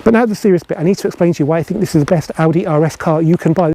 But now the serious bit, I need to explain to you why I think this is the best Audi RS car you can buy.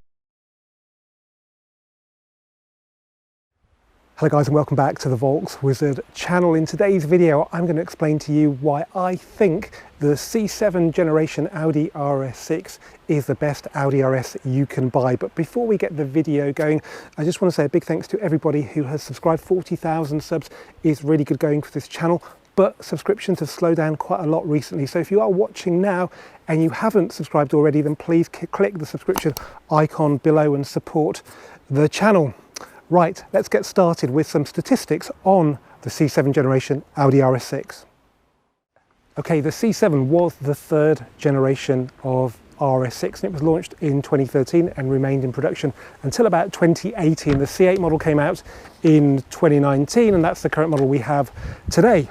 Hello guys and welcome back to the Volks Wizard channel. In today's video I'm going to explain to you why I think the C7 generation Audi RS6 is the best Audi RS you can buy. But before we get the video going, I just want to say a big thanks to everybody who has subscribed. 40,000 subs is really good going for this channel, but subscriptions have slowed down quite a lot recently. So if you are watching now and you haven't subscribed already, then please click the subscription icon below and support the channel. Right, let's get started with some statistics on the C7 generation Audi RS6. Okay, the C7 was the third generation of RS6 and it was launched in 2013 and remained in production until about 2018. The C8 model came out in 2019 and that's the current model we have today.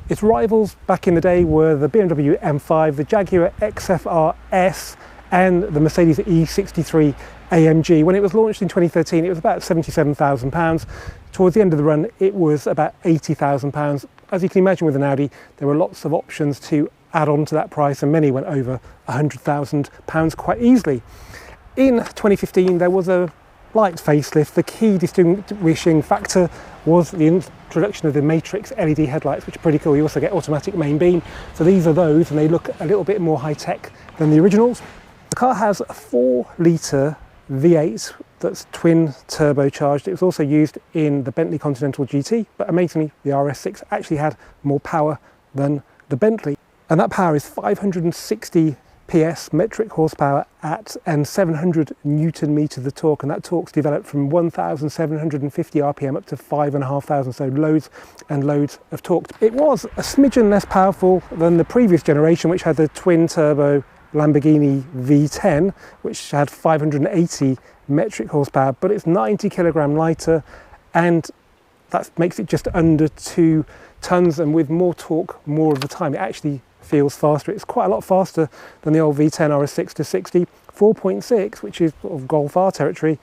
Its rivals back in the day were the BMW M5, the Jaguar XF RS and the Mercedes E63 AMG. When it was launched in 2013, it was about £77,000. Towards the end of the run, it was about £80,000. As you can imagine with an Audi, there were lots of options to add on to that price, and many went over £100,000 quite easily. In 2015, there was a light facelift. The key distinguishing factor was the introduction of the Matrix LED headlights, which are pretty cool. You also get automatic main beam. So these are those, and they look a little bit more high-tech than the originals. The car has a 4-litre V8 that's twin turbocharged. It was also used in the Bentley Continental GT, but amazingly the RS6 actually had more power than the Bentley. And that power is 560 PS metric horsepower and 700 Newton meters of torque, and that torque's developed from 1,750 RPM up to 5,500, so loads and loads of torque. It was a smidgen less powerful than the previous generation, which had the twin turbo Lamborghini V10, which had 580 metric horsepower, but it's 90 kilogram lighter, and that makes it just under 2 tons, and with more torque more of the time. It actually feels faster. It's quite a lot faster than the old V10 RS6 to 60. 4.6, which is sort of Golf R territory.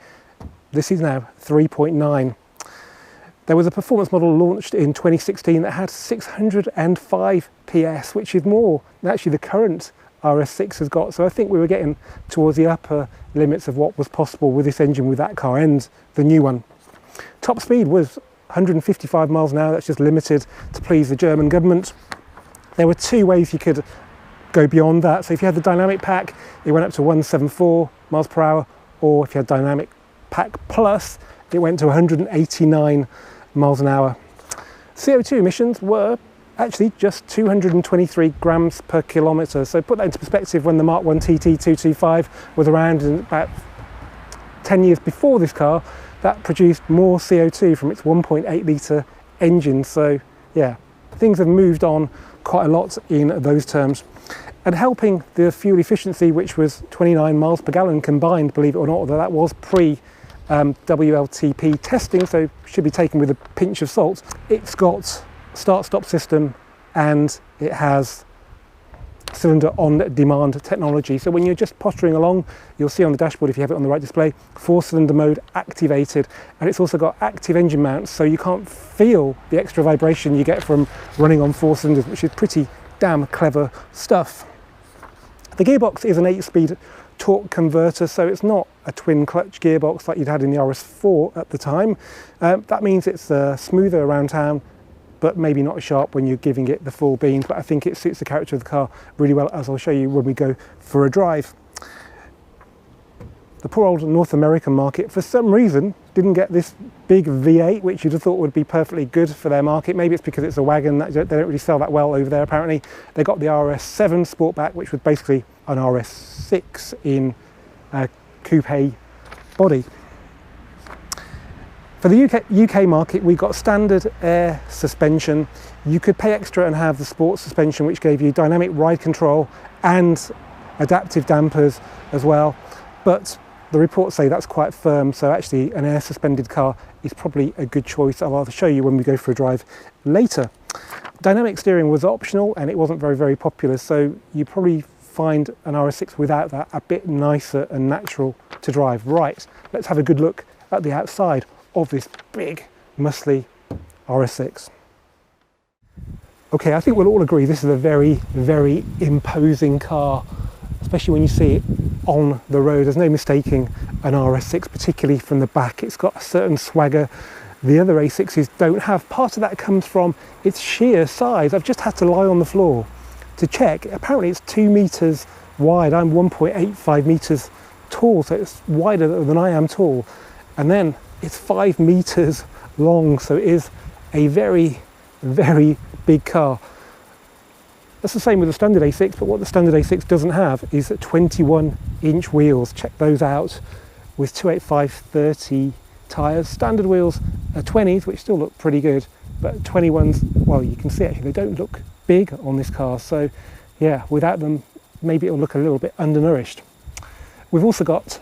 This is now 3.9. There was a performance model launched in 2016 that had 605 PS, which is more than actually the current RS6 has got. So I think we were getting towards the upper limits of what was possible with this engine with that car and the new one. Top speed was 155 miles an hour. That's just limited to please the German government. There were two ways you could go beyond that. So if you had the dynamic pack, it went up to 174 miles per hour, or if you had dynamic pack plus, it went to 189 miles an hour. CO2 emissions were actually just 223 grams per kilometre. So put that into perspective, when the Mark 1 TT225 was around in about 10 years before this car, that produced more CO2 from its 1.8 litre engine. So yeah, things have moved on quite a lot in those terms. And helping the fuel efficiency, which was 29 miles per gallon combined, believe it or not, although that was pre WLTP testing, so should be taken with a pinch of salt. It's got start-stop system and it has cylinder on demand technology. So when you're just pottering along, you'll see on the dashboard, if you have it on the right display, 4-cylinder mode activated, and it's also got active engine mounts, so you can't feel the extra vibration you get from running on 4 cylinders, which is pretty damn clever stuff. The gearbox is an 8-speed torque converter, so it's not a twin clutch gearbox like you'd had in the RS4 at the time. That means it's smoother around town, but maybe not as sharp when you're giving it the full beans. But I think it suits the character of the car really well, as I'll show you when we go for a drive. The poor old North American market, for some reason, didn't get this big V8, which you'd have thought would be perfectly good for their market. Maybe it's because it's a wagon, that they don't really sell that well over there apparently. They got the RS7 Sportback, which was basically an RS6 in a coupe body. For the UK market, we got standard air suspension. You could pay extra and have the sports suspension, which gave you dynamic ride control and adaptive dampers as well. But the reports say that's quite firm, so actually an air suspended car is probably a good choice. I'll show you when we go for a drive later. Dynamic steering was optional and it wasn't very popular, so you probably find an RS6 without that a bit nicer and natural to drive. Right, let's have a good look at the outside of this big, muscly RS6. Okay, I think we'll all agree this is a very imposing car especially when you see it on the road. There's no mistaking an RS6, particularly from the back. It's got a certain swagger the other A6s don't have. Part of that comes from its sheer size. I've just had to lie on the floor to check. Apparently it's 2 meters wide. I'm 1.85 meters tall, so it's wider than I am tall. And then it's 5 meters long, so it is a very, very big car. That's the same with the standard A6, but what the standard A6 doesn't have is 21-inch wheels. Check those out with 285/30 tyres. Standard wheels are 20s, which still look pretty good, but 21s, well, you can see actually they don't look big on this car. So yeah, without them, maybe it'll look a little bit undernourished. We've also got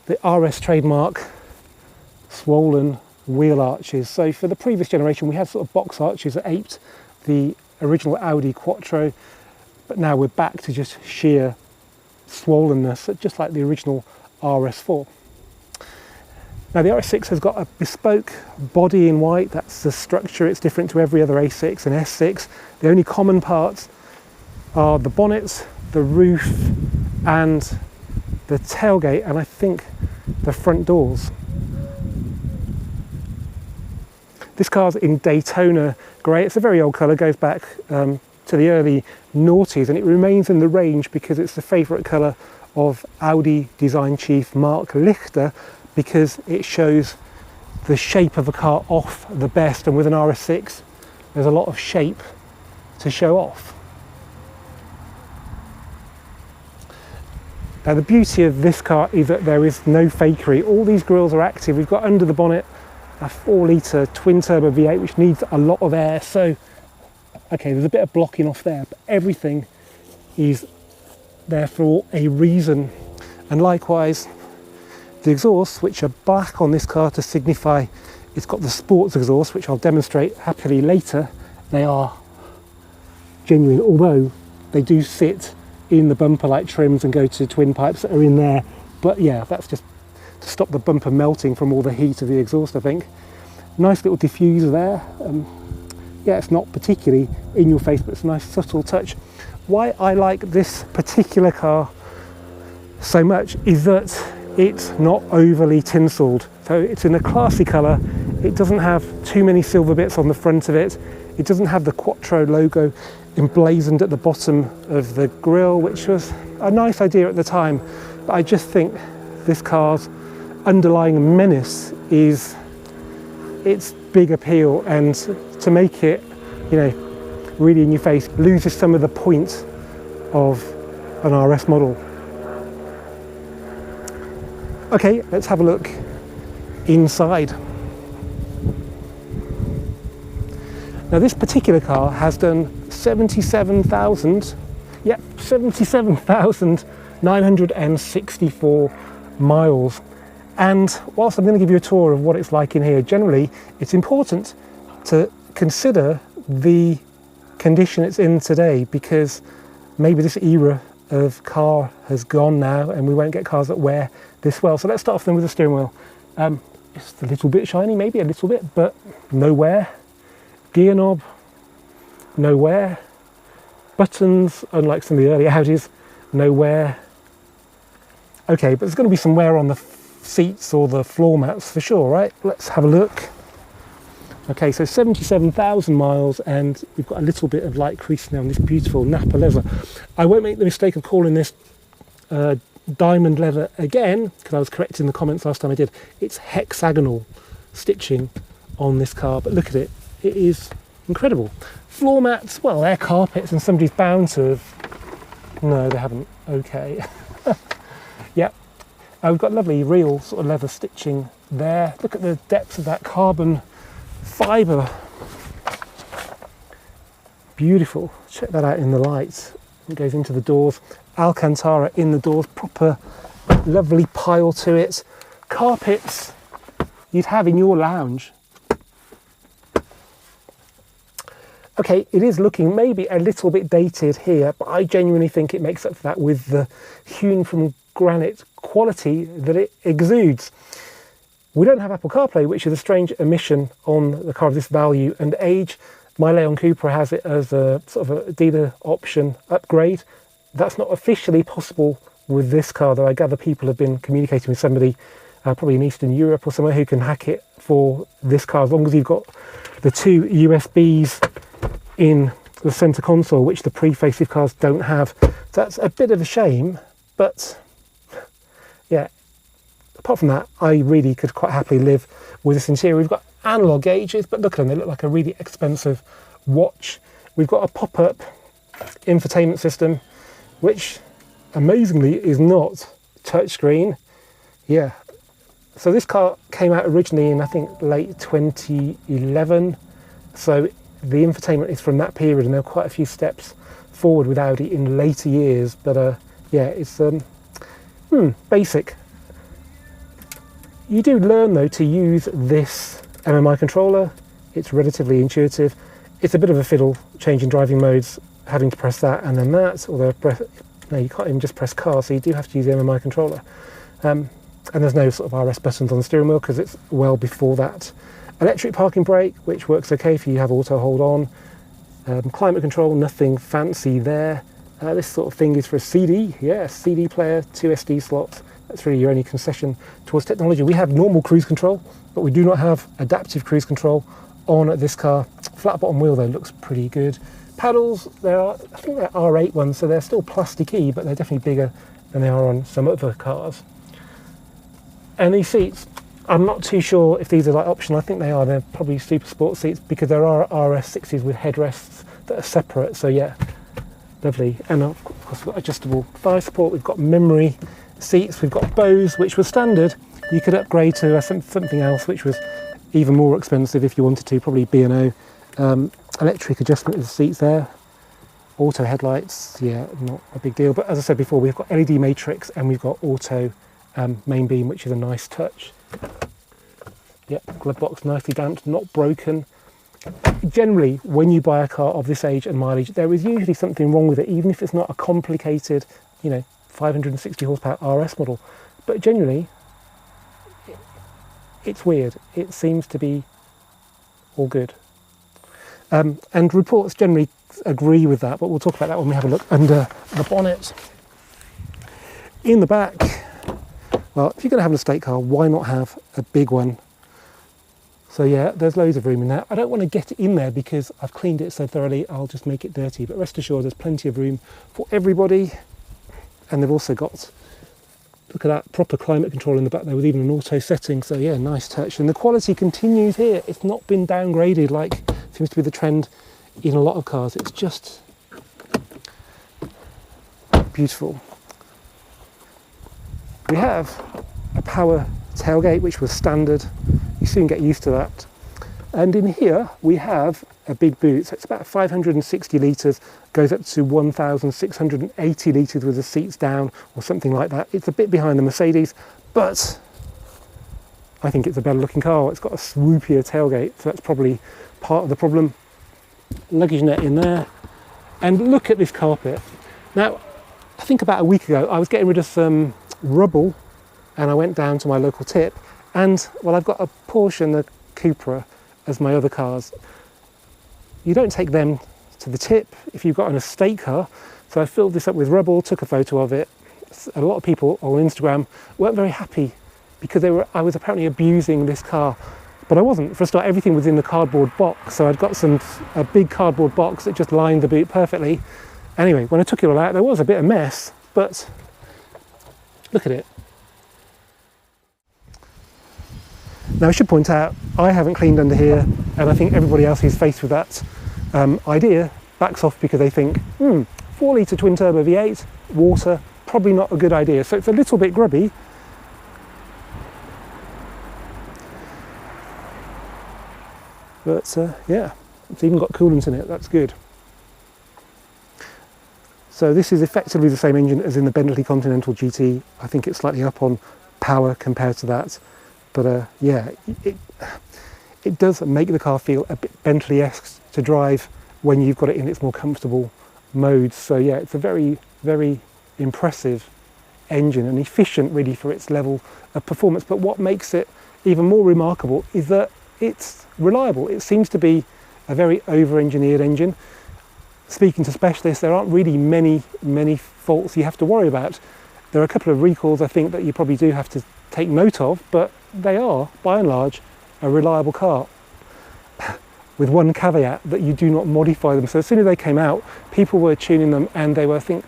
the RS trademark swollen wheel arches. So for the previous generation, we had sort of box arches that aped the original Audi Quattro, but now we're back to just sheer swollenness, just like the original RS4. Now the RS6 has got a bespoke body in white. That's the structure. It's different to every other A6 and S6. The only common parts are the bonnets, the roof, and the tailgate, and I think the front doors. This car's in Daytona grey. It's a very old colour, goes back to the early noughties, and it remains in the range because it's the favourite colour of Audi design chief Mark Lichter, because it shows the shape of a car off the best, and with an RS6 there's a lot of shape to show off. Now the beauty of this car is that there is no fakery. All these grills are active. We've got under the bonnet a 4-litre twin-turbo V8 which needs a lot of air, so okay, there's a bit of blocking off there, but everything is there for a reason. And likewise, the exhausts, which are black on this car to signify it's got the sports exhaust, which I'll demonstrate happily later, they are genuine, although they do sit in the bumper like trims and go to twin pipes that are in there. But yeah, that's just to stop the bumper melting from all the heat of the exhaust, I think. Nice little diffuser there. Yeah, it's not particularly in your face, but it's a nice subtle touch. Why I like this particular car so much is that it's not overly tinselled. So it's in a classy colour. It doesn't have too many silver bits on the front of it. It doesn't have the Quattro logo emblazoned at the bottom of the grille, which was a nice idea at the time. But I just think this car's underlying menace is its big appeal, and to make it, you know, really in your face, loses some of the point of an RS model. Okay, let's have a look inside. Now this particular car has done 77,964 miles. And whilst I'm going to give you a tour of what it's like in here, generally it's important to consider the condition it's in today, because maybe this era of car has gone now and we won't get cars that wear this well. So let's start off then with the steering wheel. Just a little bit shiny, maybe a little bit, but no wear. Gear knob, no wear. Buttons, unlike some of the early Audis, no wear. Okay, but there's going to be some wear on the seats or the floor mats for sure, right? Let's have a look. Okay, so 77,000 miles, and we've got a little bit of light crease now on this beautiful Napa leather. I won't make the mistake of calling this diamond leather again, because I was correct in the comments last time I did. It's hexagonal stitching on this car, but look at it. It is incredible. Floor mats, well, they're carpets, and somebody's bound to have... No, they haven't. Okay. Yep. We've got lovely real sort of leather stitching there. Look at the depth of that carbon fibre. Beautiful. Check that out in the light. It goes into the doors. Alcantara in the doors. Proper lovely pile to it. Carpets you'd have in your lounge. Okay, it is looking maybe a little bit dated here, but I genuinely think it makes up for that with the hewn from granite quality that it exudes. We don't have Apple CarPlay, which is a strange omission on the car of this value and age. My Leon Cooper has it as a sort of a dealer option upgrade. That's not officially possible with this car, though I gather people have been communicating with somebody probably in Eastern Europe or somewhere who can hack it for this car, as long as you've got the 2 USBs in the center console, which the pre-facelift cars don't have. That's a bit of a shame, but yeah, apart from that, I really could quite happily live with this interior. We've got analog gauges, but look at them, they look like a really expensive watch. We've got a pop-up infotainment system, which amazingly is not touchscreen. Yeah, so this car came out originally in, I think, late 2011, so the infotainment is from that period, and there are quite a few steps forward with Audi in later years, but yeah, it's basic. You do learn though to use this MMI controller. It's relatively intuitive. It's a bit of a fiddle changing driving modes, having to press that and then that, although no, you can't even just press car, so you do have to use the MMI controller. And there's no sort of RS buttons on the steering wheel because it's well before that. Electric parking brake, which works okay if you have auto hold on. Climate control, nothing fancy there. This sort of thing is for a CD, yeah, CD player, 2 SD slots. That's really your only concession towards technology. We have normal cruise control, but we do not have adaptive cruise control on this car. Flat bottom wheel though looks pretty good. Paddles, I think they're R8 ones, so they're still plasticky, but they're definitely bigger than they are on some other cars. And these seats, I'm not too sure if these are like optional. I think they are. They're probably super sport seats because there are RS6s with headrests that are separate. So yeah, lovely. And of course we've got adjustable thigh support. We've got memory seats. We've got Bose, which was standard. You could upgrade to something else, which was even more expensive if you wanted to, probably B&O. Electric adjustment of the seats there. Auto headlights, yeah, not a big deal. But as I said before, we've got LED matrix and we've got auto main beam, which is a nice touch. Yep, glove box nicely damped, not broken. Generally, when you buy a car of this age and mileage, there is usually something wrong with it, even if it's not a complicated, 560 horsepower RS model. But generally, it's weird. It seems to be all good. And reports generally agree with that, but we'll talk about that when we have a look under the bonnet. In the back, well, if you're going to have an estate car, why not have a big one? So yeah, there's loads of room in there. I don't want to get it in there because I've cleaned it so thoroughly, I'll just make it dirty. But rest assured, there's plenty of room for everybody. And they've also got, look at that, proper climate control in the back there with even an auto setting. So yeah, nice touch. And the quality continues here. It's not been downgraded like seems to be the trend in a lot of cars. It's just beautiful. We have a power tailgate, which was standard. You soon get used to that. And in here we have a big boot. So it's about 560 litres, goes up to 1,680 litres with the seats down or something like that. It's a bit behind the Mercedes, but I think it's a better looking car. It's got a swoopier tailgate, so that's probably part of the problem. Luggage net in there. And look at this carpet. Now, I think about a week ago, I was getting rid of some rubble and I went down to my local tip, and well, I've got a Porsche and a Cupra as my other cars. You don't take them to the tip if you've got an estate car. So I filled this up with rubble, took a photo of it. A lot of people on Instagram weren't very happy because I was apparently abusing this car, but I wasn't. For a start, everything was in the cardboard box, so I'd got a big cardboard box that just lined the boot perfectly. Anyway, when I took it all out, there was a bit of mess, but look at it. Now I should point out, I haven't cleaned under here, and I think everybody else who's faced with that idea backs off because they think, 4 litre twin turbo V8, water, probably not a good idea. So it's a little bit grubby. But yeah, it's even got coolant in it, that's good. So this is effectively the same engine as in the Bentley Continental GT. I think it's slightly up on power compared to that. But yeah, it does make the car feel a bit Bentley-esque to drive when you've got it in its more comfortable modes. So yeah, it's a very, very impressive engine and efficient really for its level of performance. But what makes it even more remarkable is that it's reliable. It seems to be a very over-engineered engine. speaking to specialists, there aren't really many faults you have to worry about. There are a couple of recalls I think that you probably do have to take note of, but they are, by and large, a reliable car. With one caveat, that you do not modify them. So as soon as they came out, people were tuning them and they were, I think,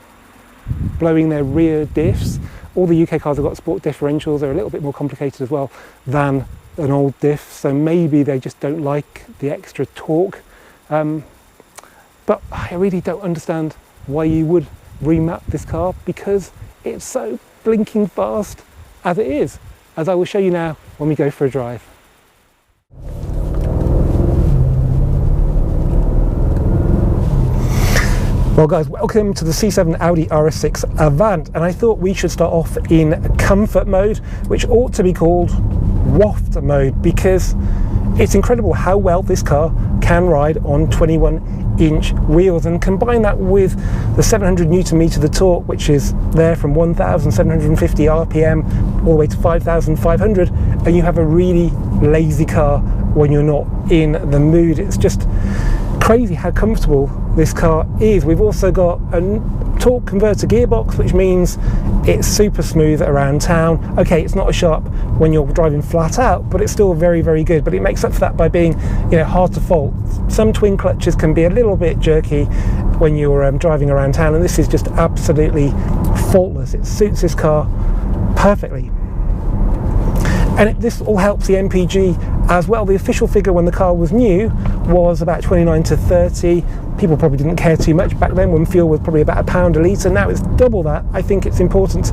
blowing their rear diffs. All the UK cars have got sport differentials. They're a little bit more complicated as well than an old diff, so maybe they just don't like the extra torque. But I really don't understand why you would remap this car, because it's so blinking fast as it is, as I will show you now when we go for a drive. Well guys, welcome to the C7 Audi RS6 Avant, and I thought we should start off in comfort mode, which ought to be called waft mode, because it's incredible how well this car can ride on 21-inch wheels, and combine that with the 700 Newton meter of torque, which is there from 1,750 RPM all the way to 5,500, and you have a really lazy car when you're not in the mood. It's just crazy how comfortable this car is. We've also got a torque converter gearbox, which means it's super smooth around town. Okay, it's not as sharp when you're driving flat out, but it's still very good. But it makes up for that by being, you know, hard to fault. Some twin clutches can be a little bit jerky when you're driving around town, and this is just absolutely faultless. It suits this car perfectly. And this all helps the MPG as well. The official figure when the car was new was about 29 to 30. People probably didn't care too much back then when fuel was probably about £1 a litre. Now it's double that. I think it's important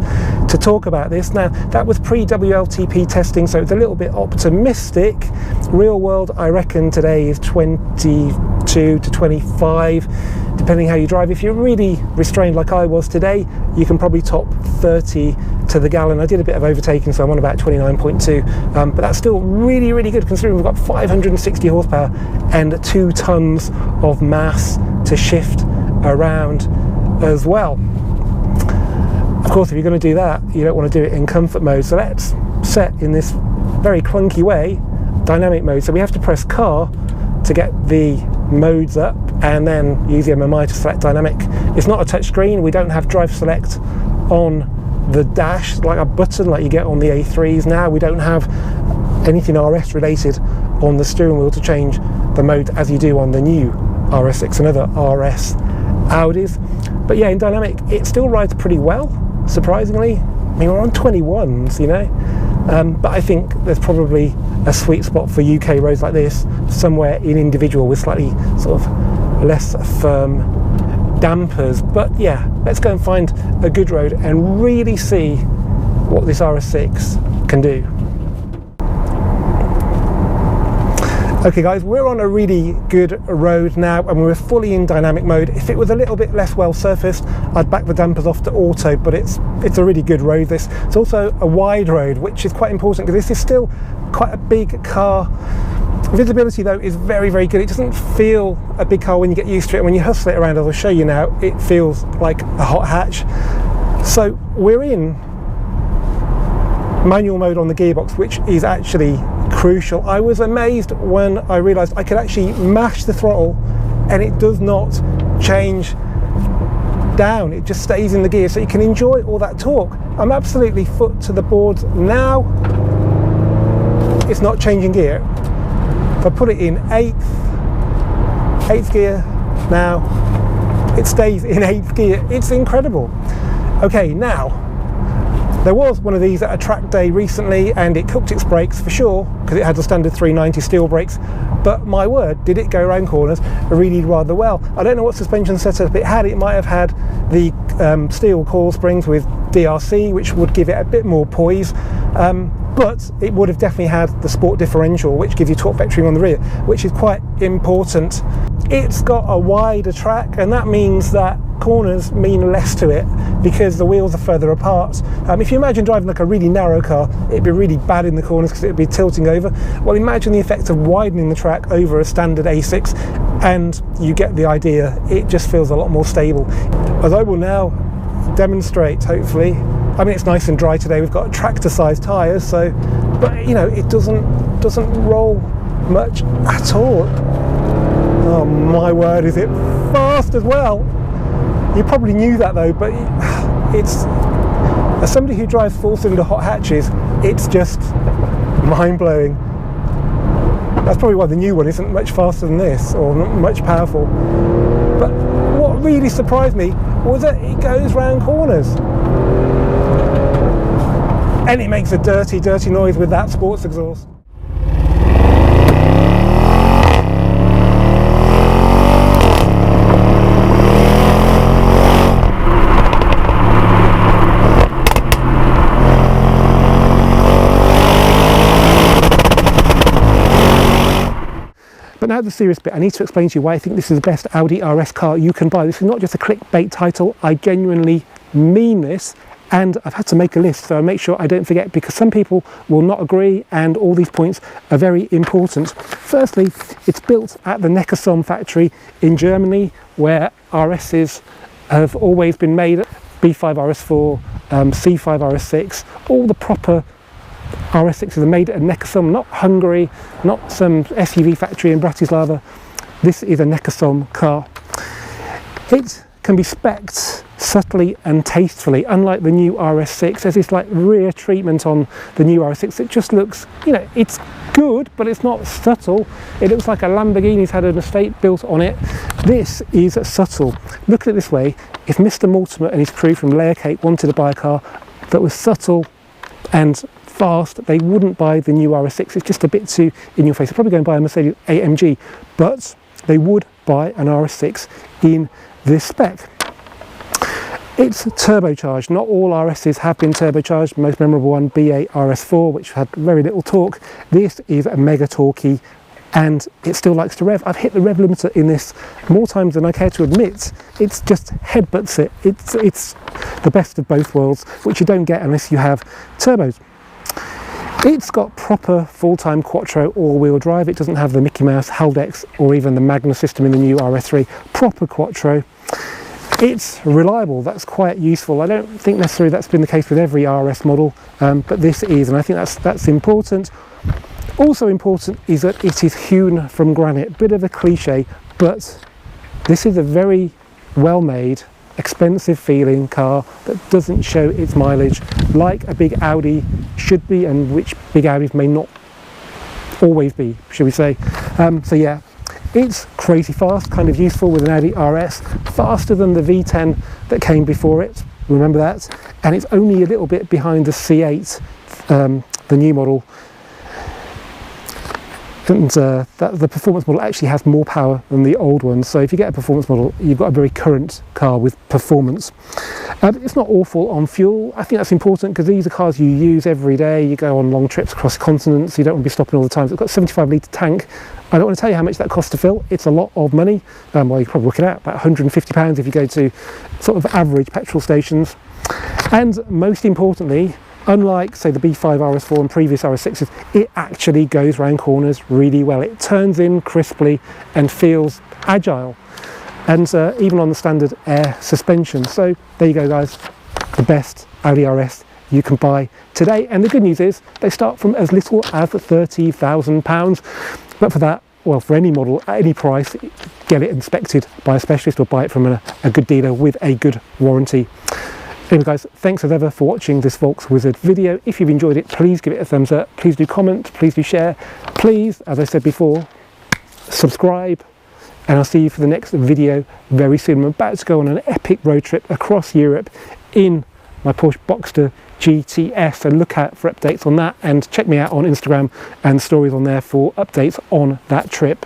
to talk about this. Now, that was pre-WLTP testing, so it's a little bit optimistic. Real world, I reckon today is 22 to 25, depending how you drive. If you're really restrained like I was today, you can probably top 30 to the gallon. I did a bit of overtaking, so I'm on about 29.2, but that's still really good, considering we've got 560 horsepower and 2 tons of mass to shift around as well. Of course, if you're going to do that, you don't want to do it in comfort mode, so let's set in this very clunky way dynamic mode. So we have to press car to get the modes up, and then use the MMI to select dynamic. It's not a touch screen. We don't have drive select on the dash like a button like you get on the A3s now. We don't have anything RS related on the steering wheel to change the mode as you do on the new RS6 and other RS Audis. But yeah, in dynamic it still rides pretty well, surprisingly. I mean, we're on 21s, you know, but I think there's probably a sweet spot for UK roads like this somewhere in individual with slightly sort of less firm dampers. But yeah, let's go and find a good road and really see what this RS6 can do. Okay guys, we're on a really good road now and we're fully in dynamic mode. If it was a little bit less well surfaced, I'd back the dampers off to auto, but it's a really good road this. It's also a wide road, which is quite important because this is still quite a big car. Visibility though is very good. It doesn't feel a big car when you get used to it. When you hustle it around, as I'll show you now, it feels like a hot hatch. So we're in manual mode on the gearbox, which is actually crucial. I was amazed when I realized I could actually mash the throttle and it does not change down, it just stays in the gear, so you can enjoy all that torque. I'm absolutely foot to the board now. It's not changing gear. If I put it in 8th gear now, it stays in 8th gear. It's incredible. Okay, now there was one of these at a track day recently and it cooked its brakes for sure because it had the standard 390 steel brakes, but my word, did it go around corners really rather well. I don't know what suspension setup it had. It might have had the steel coil springs with DRC, which would give it a bit more poise, but it would have definitely had the sport differential, which gives you torque vectoring on the rear, which is quite important. It's got a wider track and that means that corners mean less to it because the wheels are further apart. If you imagine driving like a really narrow car, it'd be really bad in the corners because it'd be tilting over. Well, imagine the effect of widening the track over a standard A6 and you get the idea. It just feels a lot more stable, as I will now demonstrate, hopefully. I mean, it's nice and dry today. We've got tractor-sized tyres, so, but you know, it doesn't roll much at all. Oh my word, is it fast as well. You probably knew that though, but it's, as somebody who drives 4-cylinder hot hatches, it's just mind-blowing. That's probably why the new one isn't much faster than this, or not much powerful. But what really surprised me was that it goes round corners. And it makes a dirty, dirty noise with that sports exhaust. But now the serious bit, I need to explain to you why I think this is the best Audi RS car you can buy. This is not just a clickbait title, I genuinely mean this, and I've had to make a list so I make sure I don't forget, because some people will not agree and all these points are very important. Firstly, it's built at the Neckarsulm factory in Germany, where RSs have always been made. B5 RS4, C5 RS6, all the proper RS6s are made at Neckarsulm, not Hungary, not some SUV factory in Bratislava. This is a Neckarsulm car. It can be specced subtly and tastefully, unlike the new RS6. There's this like rear treatment on the new RS6. It just looks, you know, it's good, but it's not subtle. It looks like a Lamborghini's had an estate built on it. This is subtle. Look at it this way. If Mr. Mortimer and his crew from Layer Cake wanted to buy a car that was subtle and fast, they wouldn't buy the new RS6. It's just a bit too in your face. They're probably going to buy a Mercedes AMG, but they would buy an RS6 in this spec. It's turbocharged. Not all RSs have been turbocharged. Most memorable one, B8 RS4, which had very little torque. This is a mega torquey, and it still likes to rev. I've hit the rev limiter in this more times than I care to admit. It's just headbutts it. It's the best of both worlds, which you don't get unless you have turbos. It's got proper full-time quattro all-wheel drive. It doesn't have the Mickey Mouse Haldex or even the Magna system in the new RS3. Proper quattro. It's reliable. That's quite useful. I don't think necessarily that's been the case with every RS model, but this is, and I think that's important. Also important is that it is hewn from granite. Bit of a cliche, but this is a very well-made, expensive feeling car that doesn't show its mileage like a big Audi should be, and which big Audis may not always be, should we say. So yeah, it's crazy fast, kind of useful with an Audi RS, faster than the V10 that came before it, remember that, and it's only a little bit behind the C8, the new model. And the performance model actually has more power than the old one, so if you get a performance model, you've got a very current car with performance. It's not awful on fuel. I think that's important because these are cars you use every day. You go on long trips across continents, you don't want to be stopping all the time. So it's got a 75 litre tank. I don't want to tell you how much that costs to fill. It's a lot of money. Well, you can probably work it out, about £150 if you go to sort of average petrol stations. And most importantly, unlike, say, the B5 RS4 and previous RS6s, it actually goes round corners really well. It turns in crisply and feels agile, and even on the standard air suspension. So there you go, guys, the best Audi RS you can buy today. And the good news is they start from as little as £30,000. But for that, well, for any model at any price, get it inspected by a specialist or buy it from a good dealer with a good warranty. Anyway guys, thanks as ever for watching this Volkswizard video. If you've enjoyed it, please give it a thumbs up, please do comment, please do share, please, as I said before, subscribe, and I'll see you for the next video very soon. I'm about to go on an epic road trip across Europe in my Porsche Boxster GTS, so look out for updates on that, and check me out on Instagram and stories on there for updates on that trip.